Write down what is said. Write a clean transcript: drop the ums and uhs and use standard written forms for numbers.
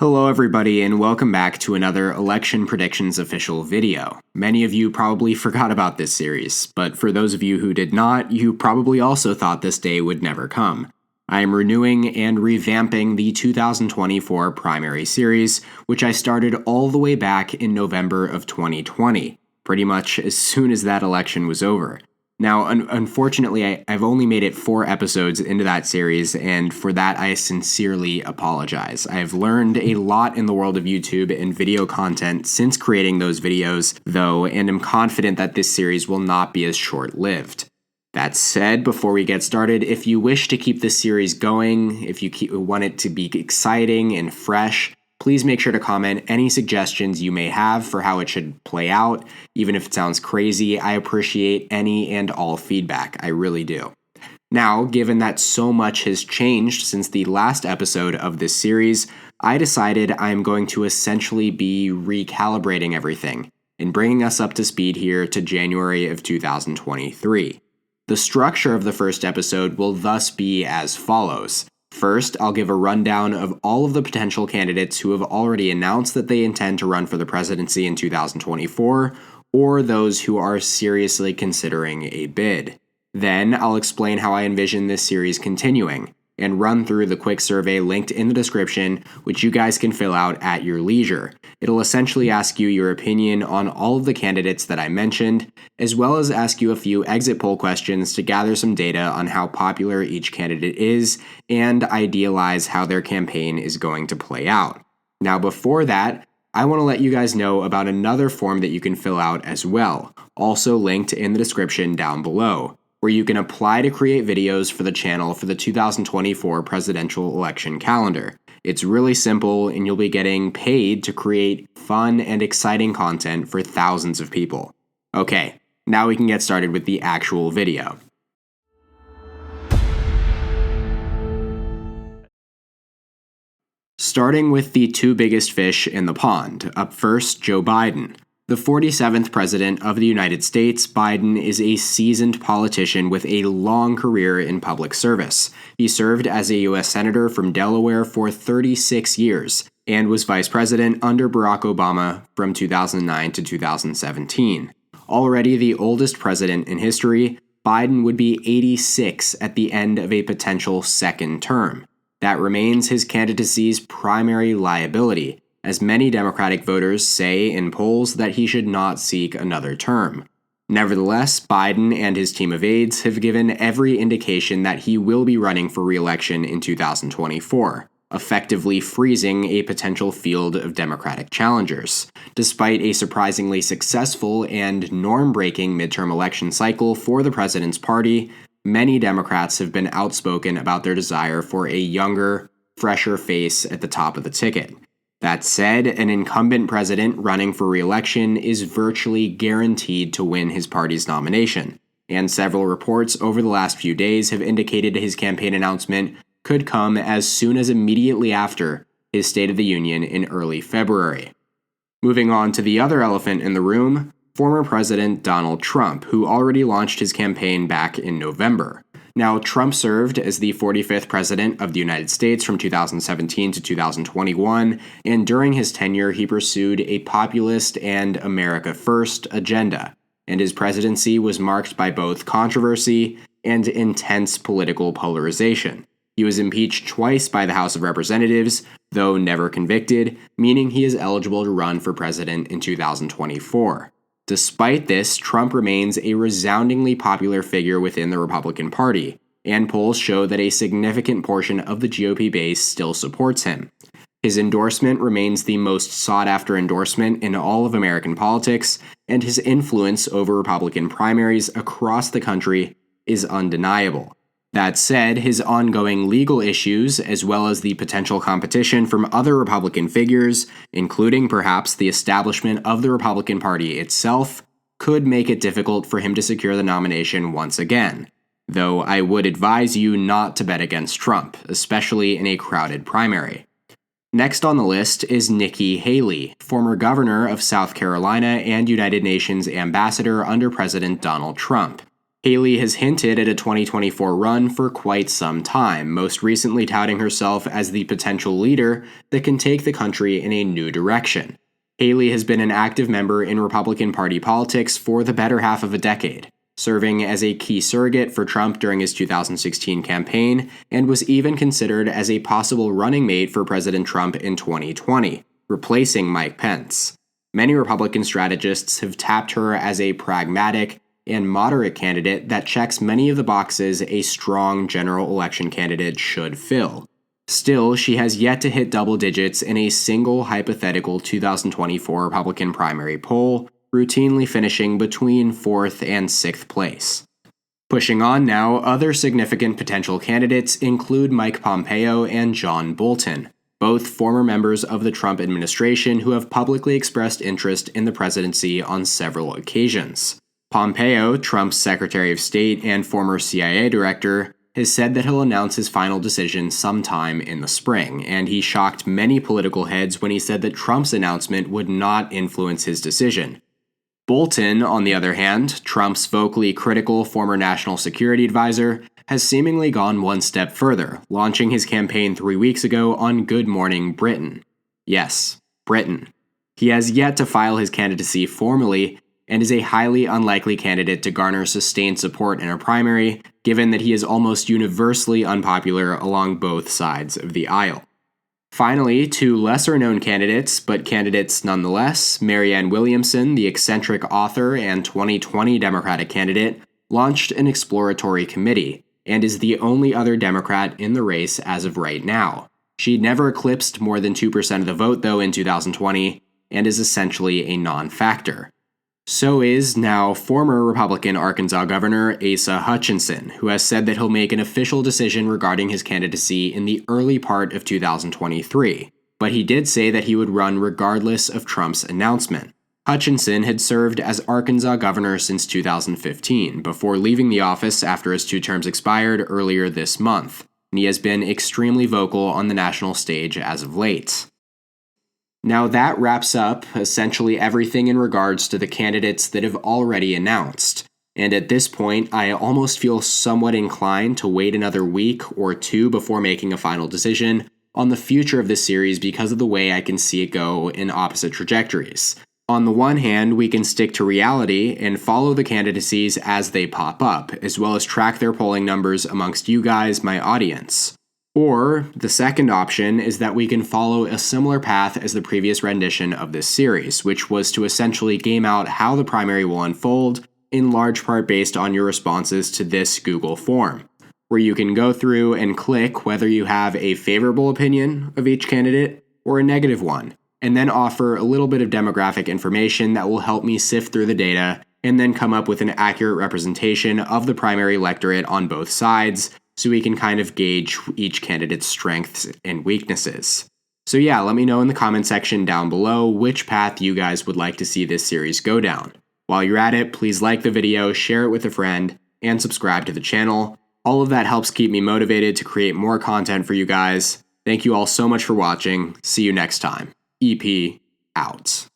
Hello everybody and welcome back to another Election Predictions official video. Many of you probably forgot about this series, but for those of you who did not, you probably also thought this day would never come. I am renewing and revamping the 2024 primary series, which I started all the way back in November of 2020, pretty much as soon as that election was over. Now, unfortunately, I've only made it 4 episodes into that series, and for that I sincerely apologize. I've learned a lot in the world of YouTube and video content since creating those videos, though, and am confident that this series will not be as short-lived. That said, before we get started, if you wish to keep this series going, if you want it to be exciting and fresh, please make sure to comment any suggestions you may have for how it should play out. Even if it sounds crazy, I appreciate any and all feedback. I really do. Now, given that so much has changed since the last episode of this series, I decided I'm going to essentially be recalibrating everything and bringing us up to speed here to January of 2023. The structure of the first episode will thus be as follows. First, I'll give a rundown of all of the potential candidates who have already announced that they intend to run for the presidency in 2024, or those who are seriously considering a bid. Then, I'll explain how I envision this series continuing, and run through the quick survey linked in the description, which you guys can fill out at your leisure. It'll essentially ask you your opinion on all of the candidates that I mentioned, as well as ask you a few exit poll questions to gather some data on how popular each candidate is, and idealize how their campaign is going to play out. Now, before that, I want to let you guys know about another form that you can fill out as well, also linked in the description down below, where you can apply to create videos for the channel for the 2024 presidential election calendar. It's really simple, and you'll be getting paid to create fun and exciting content for thousands of people. Okay, now we can get started with the actual video. Starting with the 2 biggest fish in the pond. Up first, Joe Biden. The 47th President of the United States, Biden is a seasoned politician with a long career in public service. He served as a U.S. Senator from Delaware for 36 years and was Vice President under Barack Obama from 2009 to 2017. Already the oldest president in history, Biden would be 86 at the end of a potential second term. That remains his candidacy's primary liability, as many Democratic voters say in polls that he should not seek another term. Nevertheless, Biden and his team of aides have given every indication that he will be running for re-election in 2024, effectively freezing a potential field of Democratic challengers. Despite a surprisingly successful and norm-breaking midterm election cycle for the president's party, many Democrats have been outspoken about their desire for a younger, fresher face at the top of the ticket. That said, an incumbent president running for re-election is virtually guaranteed to win his party's nomination, and several reports over the last few days have indicated his campaign announcement could come as soon as immediately after his State of the Union in early February. Moving on to the other elephant in the room, former President Donald Trump, who already launched his campaign back in November. Now, Trump served as the 45th President of the United States from 2017 to 2021, and during his tenure he pursued a populist and America First agenda, and his presidency was marked by both controversy and intense political polarization. He was impeached twice by the House of Representatives, though never convicted, meaning he is eligible to run for president in 2024. Despite this, Trump remains a resoundingly popular figure within the Republican Party, and polls show that a significant portion of the GOP base still supports him. His endorsement remains the most sought-after endorsement in all of American politics, and his influence over Republican primaries across the country is undeniable. That said, his ongoing legal issues, as well as the potential competition from other Republican figures, including perhaps the establishment of the Republican Party itself, could make it difficult for him to secure the nomination once again. Though I would advise you not to bet against Trump, especially in a crowded primary. Next on the list is Nikki Haley, former governor of South Carolina and United Nations ambassador under President Donald Trump. Haley has hinted at a 2024 run for quite some time, most recently touting herself as the potential leader that can take the country in a new direction. Haley has been an active member in Republican Party politics for the better half of a decade, serving as a key surrogate for Trump during his 2016 campaign, and was even considered as a possible running mate for President Trump in 2020, replacing Mike Pence. Many Republican strategists have tapped her as a pragmatic and moderate candidate that checks many of the boxes a strong general election candidate should fill. Still, she has yet to hit double digits in a single hypothetical 2024 Republican primary poll, routinely finishing between 4th and 6th place. Pushing on now, other significant potential candidates include Mike Pompeo and John Bolton, both former members of the Trump administration who have publicly expressed interest in the presidency on several occasions. Pompeo, Trump's Secretary of State and former CIA director, has said that he'll announce his final decision sometime in the spring, and he shocked many political heads when he said that Trump's announcement would not influence his decision. Bolton, on the other hand, Trump's vocally critical former national security advisor, has seemingly gone one step further, launching his campaign 3 weeks ago on Good Morning Britain. Yes, Britain. He has yet to file his candidacy formally, and is a highly unlikely candidate to garner sustained support in a primary, given that he is almost universally unpopular along both sides of the aisle. Finally, two lesser-known candidates, but candidates nonetheless, Marianne Williamson, the eccentric author and 2020 Democratic candidate, launched an exploratory committee, and is the only other Democrat in the race as of right now. She never eclipsed more than 2% of the vote, though, in 2020, and is essentially a non-factor. So is now former Republican Arkansas Governor Asa Hutchinson, who has said that he'll make an official decision regarding his candidacy in the early part of 2023, but he did say that he would run regardless of Trump's announcement. Hutchinson had served as Arkansas governor since 2015, before leaving the office after his 2 terms expired earlier this month, and he has been extremely vocal on the national stage as of late. Now that wraps up essentially everything in regards to the candidates that have already announced, and at this point I almost feel somewhat inclined to wait another week or 2 before making a final decision on the future of this series because of the way I can see it go in opposite trajectories. On the one hand, we can stick to reality and follow the candidacies as they pop up, as well as track their polling numbers amongst you guys, my audience. Or, the second option is that we can follow a similar path as the previous rendition of this series, which was to essentially game out how the primary will unfold, in large part based on your responses to this Google form, where you can go through and click whether you have a favorable opinion of each candidate or a negative one, and then offer a little bit of demographic information that will help me sift through the data and then come up with an accurate representation of the primary electorate on both sides, so we can kind of gauge each candidate's strengths and weaknesses. So yeah, let me know in the comment section down below which path you guys would like to see this series go down. While you're at it, please like the video, share it with a friend, and subscribe to the channel. All of that helps keep me motivated to create more content for you guys. Thank you all so much for watching. See you next time. EP out.